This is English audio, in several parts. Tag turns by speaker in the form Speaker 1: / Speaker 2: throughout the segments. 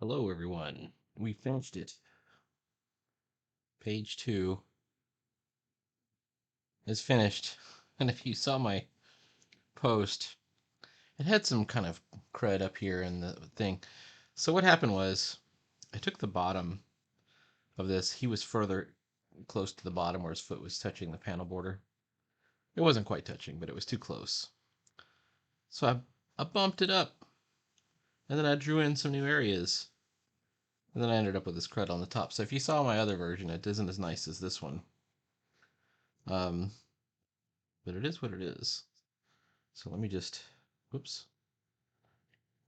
Speaker 1: Hello, everyone. We finished it. Page 2 is finished. And if you saw my post, it had some kind of crud up here in the thing. So what happened was I took the bottom of this. He was further close to the bottom where his foot was touching the panel border. It wasn't quite touching, but it was too close. So I bumped it up. And then I drew in some new areas. And then I ended up with this crud on the top. So if you saw my other version, it isn't as nice as this one. Um, but it is what it is. So let me just, whoops,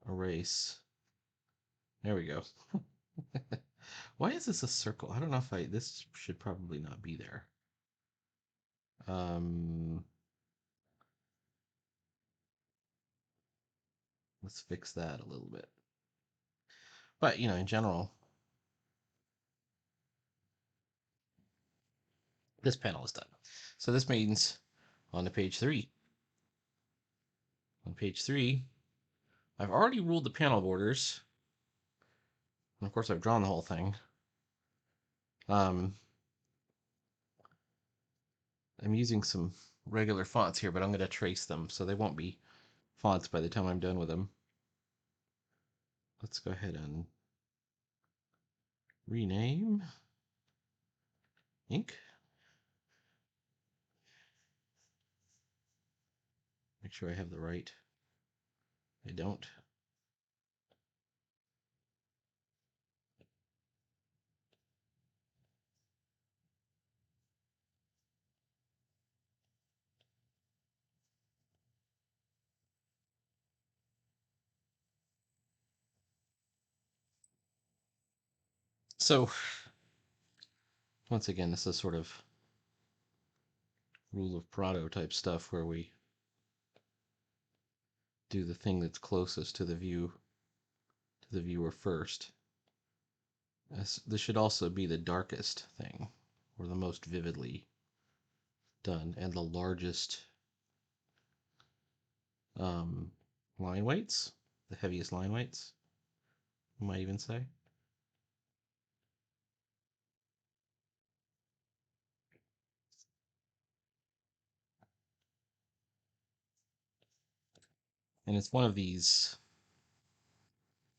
Speaker 1: erase. There we go. Why is this a circle? I don't know if this should probably not be there. Um, let's fix that a little bit. But, in general, this panel is done. So this means on to page 3. On page 3, I've already ruled the panel borders. And of course, I've drawn the whole thing. I'm using some regular fonts here, but I'm going to trace them, so they won't be fonts by the time I'm done with them. Let's go ahead and rename ink. Make sure I have the right. I don't. So, once again, this is sort of rule of Pareto type stuff where we do the thing that's closest to the viewer first. This should also be the darkest thing, or the most vividly done, and the largest line weights, the heaviest line weights, you might even say. And it's one of these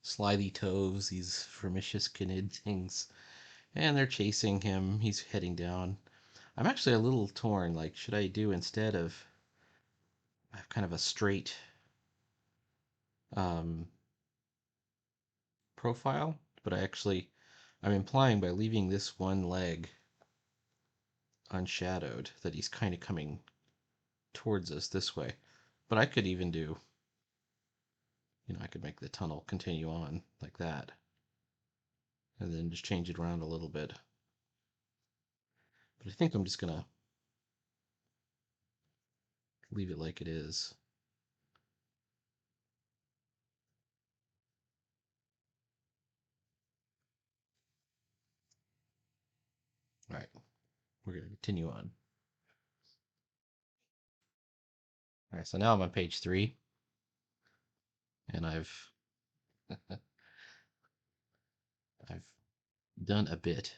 Speaker 1: slithy toves, these Firmicius Canid things, and they're chasing him. He's heading down. I'm actually a little torn. Like, should I do, instead of, I have kind of a straight profile, but I'm implying by leaving this one leg unshadowed that he's kind of coming towards us this way. But I could even do, I could make the tunnel continue on like that, and then just change it around a little bit. But I think I'm just gonna leave it like it is. All right, we're gonna continue on. All right, so now I'm on page 3, and I've done a bit.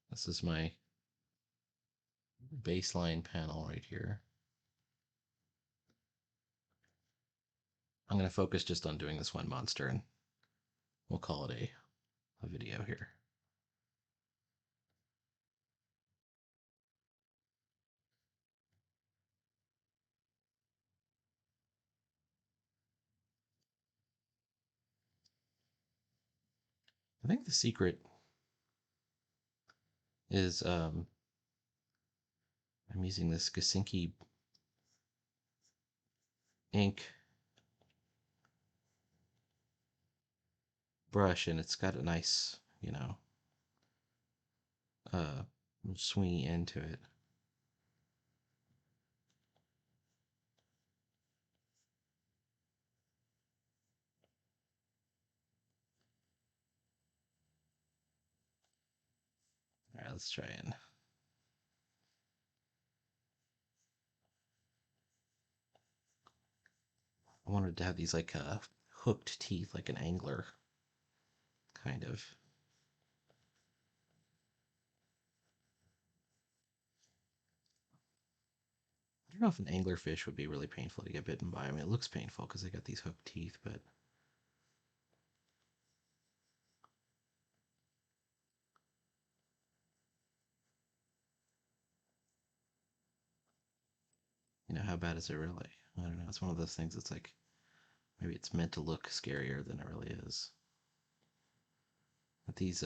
Speaker 1: This is my baseline panel right here. I'm going to focus just on doing this one monster, and we'll call it a video here. I think the secret is I'm using this Gasinki ink brush, and it's got a nice, swingy end to it. All right, let's try and I wanted to have these like hooked teeth like an angler, kind of. I don't know if an anglerfish would be really painful to get bitten by. I mean, it looks painful because they got these hooked teeth, but how bad is it really? I don't know. It's one of those things that's like, maybe it's meant to look scarier than it really is. But these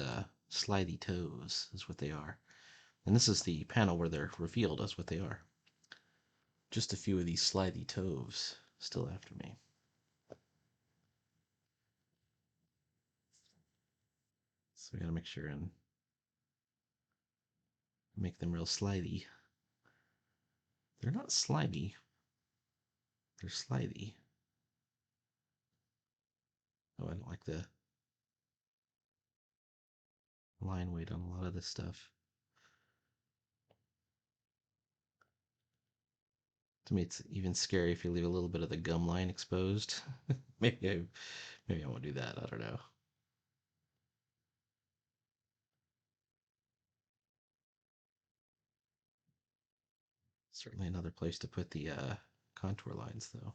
Speaker 1: slidey toes is what they are. And this is the panel where they're revealed as what they are. Just a few of these slidey toes still after me. So we gotta make sure and make them real slidey. They're not slimy. They're slidey. Oh, I don't like the line weight on a lot of this stuff. To me, it's even scary if you leave a little bit of the gum line exposed. maybe I won't do that. I don't know. Certainly another place to put the contour lines, though.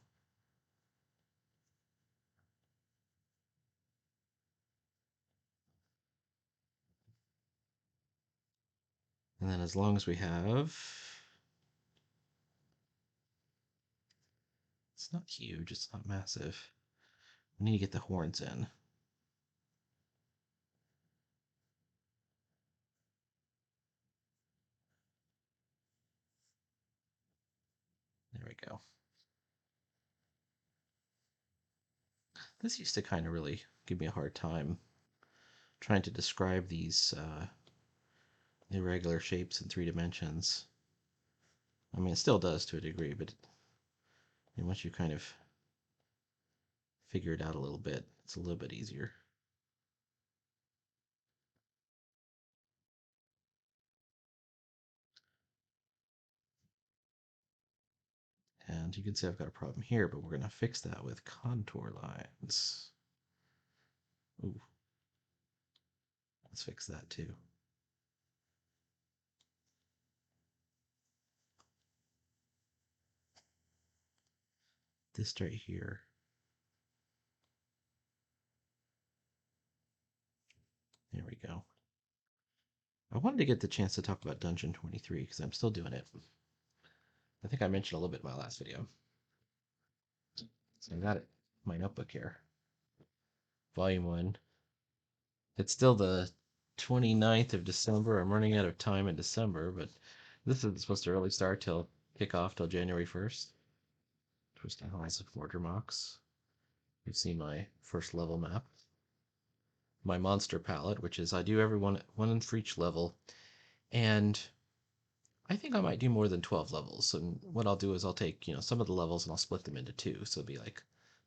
Speaker 1: And then as long as we have, it's not huge, it's not massive. We need to get the horns in. There we go. This used to kind of really give me a hard time trying to describe these irregular shapes in 3 dimensions. I mean, it still does to a degree, but once you kind of figure it out a little bit, it's a little bit easier. And you can see I've got a problem here, but we're going to fix that with contour lines. Ooh. Let's fix that too. This right here. There we go. I wanted to get the chance to talk about Dungeon 23 because I'm still doing it. I think I mentioned a little bit in my last video. So I got it. My notebook here. Volume 1. It's still the 29th of December. I'm running out of time in December, but this is supposed to really start till kick off till January 1st. Twisting Halls of Mordermox. You've seen my first level map. My monster palette, which is I do every one for each level, and I think I might do more than 12 levels. And what I'll do is I'll take some of the levels and I'll split them into two, so it'll be like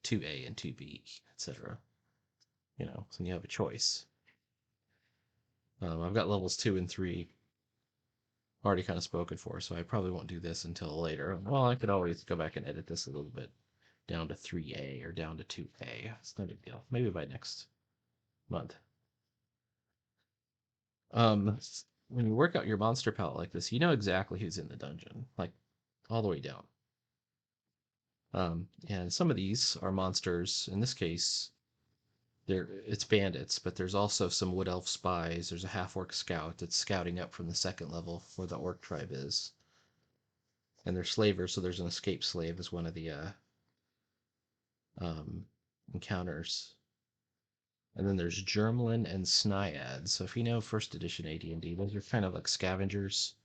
Speaker 1: 2A and 2B, etc. So you have a choice. I've got levels 2 and 3 already kind of spoken for, so I probably won't do this until later. Well, I could always go back and edit this a little bit down to 3A or down to 2A. It's no big deal. Maybe by next month. When you work out your monster palette like this, you know exactly who's in the dungeon, like all the way down. And some of these are monsters. In this case, it's bandits, but there's also some wood elf spies. There's a half orc scout that's scouting up from the second level where the orc tribe is. And they're slavers, so there's an escaped slave as one of the encounters. And then there's Germlin and Snaiads. So if you know first edition AD&D, those are kind of like scavengers.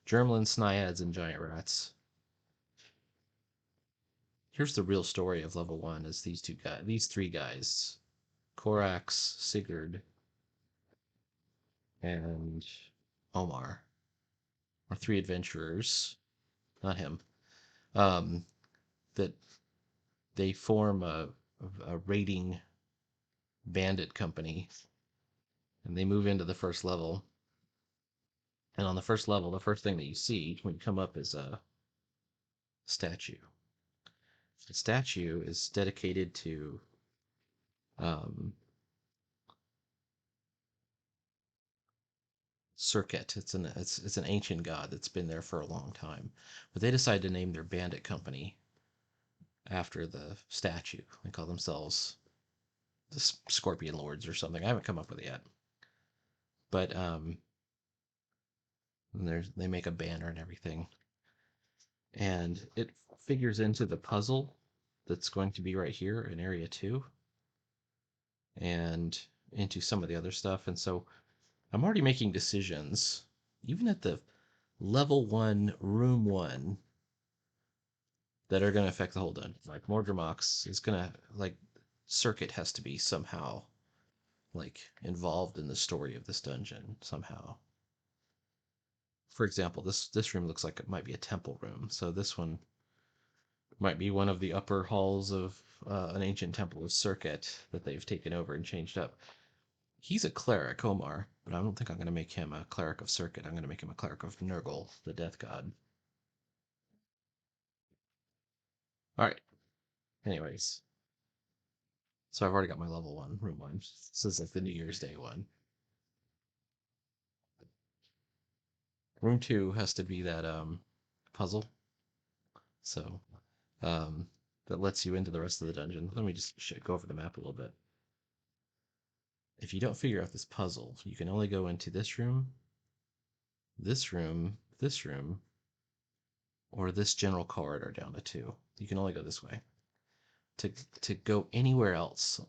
Speaker 1: Germlin, Snaiads, and giant rats. Here's the real story of level 1: is these three guys, Korax, Sigurd, and Omar, are 3 adventurers, not him, that they form a raiding bandit company, and they move into the first level. And on the first level, the first thing that you see when you come up is a statue. The statue is dedicated to um, Circuit. It's an ancient god that's been there for a long time, but they decided to name their bandit company after the statue. They call themselves the Scorpion Lords or something. I haven't come up with it yet, but they make a banner and everything, and it figures into the puzzle that's going to be right here in area 2 and into some of the other stuff. And so I'm already making decisions, even at the level 1, room 1, that are going to affect the whole dungeon. Like Mordremox is going to, like, Circuit has to be somehow, like, involved in the story of this dungeon somehow. For example, this room looks like it might be a temple room, so this one might be one of the upper halls of an ancient temple of Circuit that they've taken over and changed up. He's a cleric, Omar, but I don't think I'm going to make him a cleric of Circuit. I'm going to make him a cleric of Nurgle, the death god. All right. Anyways, so I've already got my level 1, room 1. This is like the New Year's Day one. Room 2 has to be that puzzle. So um, that lets you into the rest of the dungeon. Let me just go over the map a little bit. If you don't figure out this puzzle, you can only go into this room, this room, this room, or this general corridor down to 2. You can only go this way. To go anywhere else,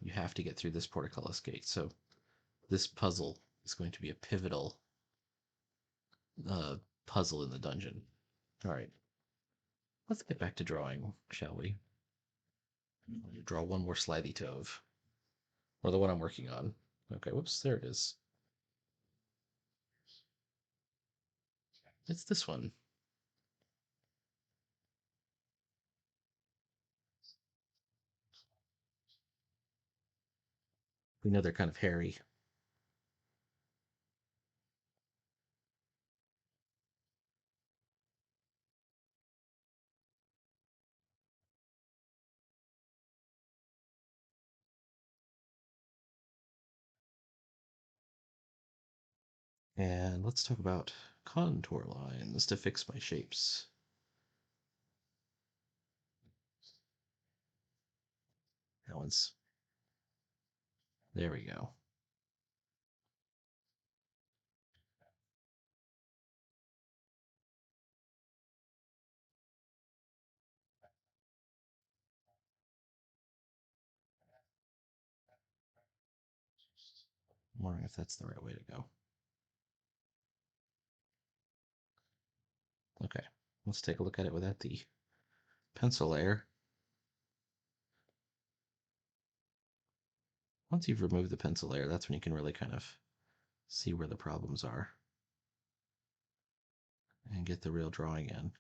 Speaker 1: you have to get through this portcullis gate. So this puzzle is going to be a pivotal puzzle in the dungeon. All right, let's get back to drawing, shall we? Draw one more slithy tove, or the one I'm working on. Okay, whoops, there it is. It's this one. We know they're kind of hairy. And let's talk about contour lines to fix my shapes. That one's, there we go. I'm wondering if that's the right way to go. Okay, let's take a look at it without the pencil layer. Once you've removed the pencil layer, that's when you can really kind of see where the problems are and get the real drawing in.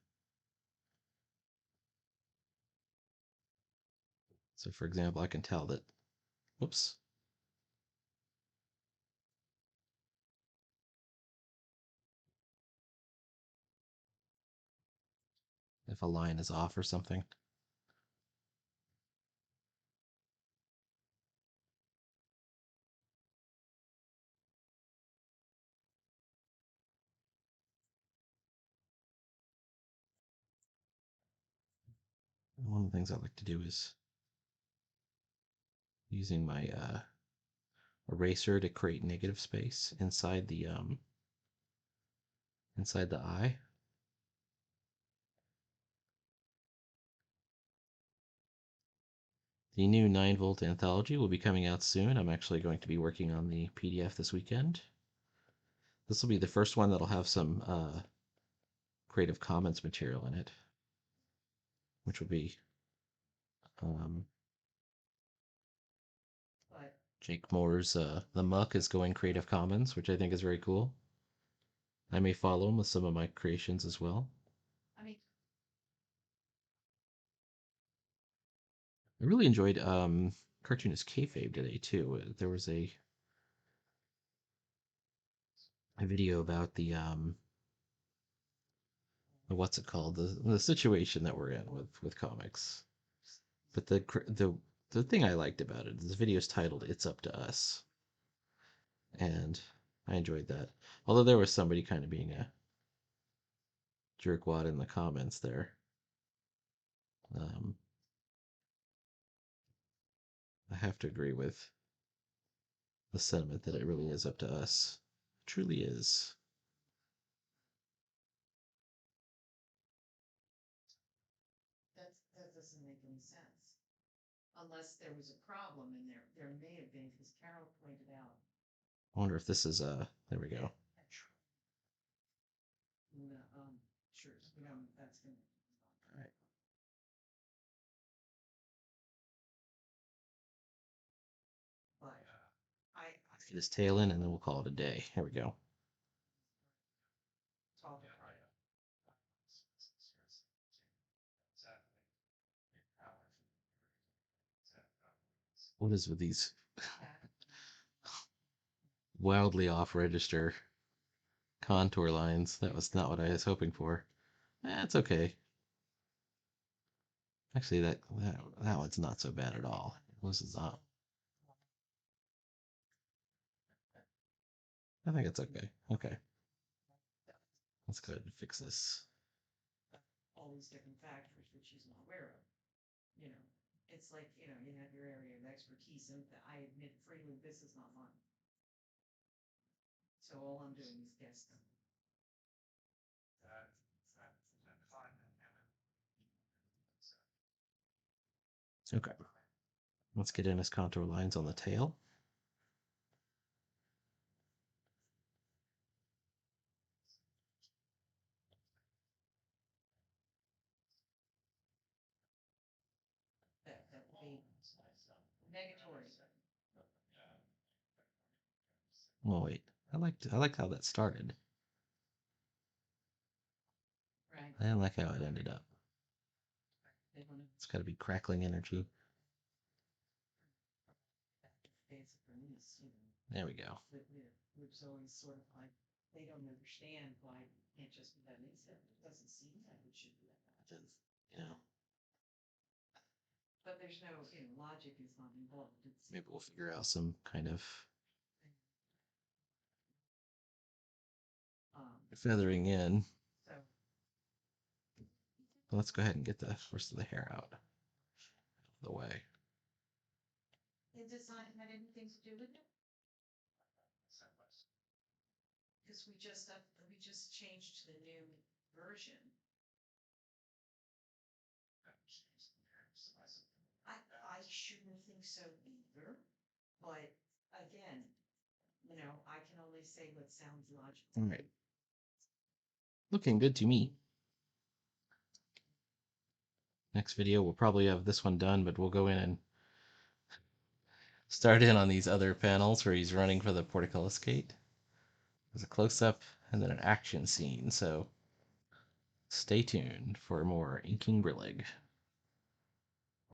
Speaker 1: So for example, I can tell that, whoops, if a line is off or something. One of the things I like to do is using my eraser to create negative space inside the eye. The new 9-volt anthology will be coming out soon. I'm actually going to be working on the PDF this weekend. This will be the first one that'll have some Creative Commons material in it, which will be um, Jake Moore's The Muck is going Creative Commons, which I think is very cool. I may follow him with some of my creations as well. I really enjoyed Cartoonist Kayfabe today too. There was a video about the what's it called, the situation that we're in with comics. But the the thing I liked about it is the video's titled "It's Up to Us," and I enjoyed that. Although there was somebody kind of being a jerkwad in the comments there. Um, I have to agree with the sentiment that it really is up to us. It truly is.
Speaker 2: That doesn't make any sense. Unless there was a problem, and there may have been, because Carol pointed out.
Speaker 1: I wonder if this is there we go.
Speaker 2: No, sure, that's gonna.
Speaker 1: All right.
Speaker 2: But
Speaker 1: Let's get his tail in and then we'll call it a day. Here we go.
Speaker 2: talk.
Speaker 1: What is with these wildly off register contour lines? That was not what I was hoping for. That's okay. Actually, that one's not so bad at all. This is not. I think it's okay. Okay. Let's go ahead and fix this.
Speaker 2: All these different factors which she's not aware of. You know, it's like, you have your area of expertise, and I admit freely, this is not mine. So all I'm doing is guessing.
Speaker 1: Okay. Let's get in his contour lines on the tail.
Speaker 2: That would be negatory.
Speaker 1: Oh wait, I liked how that started.
Speaker 2: Right.
Speaker 1: I didn't like how it ended up.
Speaker 2: They want to.
Speaker 1: It's got to be crackling energy. There we go.
Speaker 2: Which always sort of like, they don't understand why it can't just be that instant. It doesn't seem like it should be that.
Speaker 1: You know,
Speaker 2: But there's no, logic is not involved.
Speaker 1: maybe we'll figure out some kind of feathering in.
Speaker 2: So
Speaker 1: Let's go ahead and get the rest of the hair out of the way.
Speaker 2: the design had anything to do with it? Because we just changed to the new version. I shouldn't think so either, but again, I can only say what sounds logical.
Speaker 1: All right. Looking good to me. Next video, we'll probably have this one done, but we'll go in and start in on these other panels where he's running for the portcullis gate. There's a close-up and then an action scene, so stay tuned for more Inking Brillig.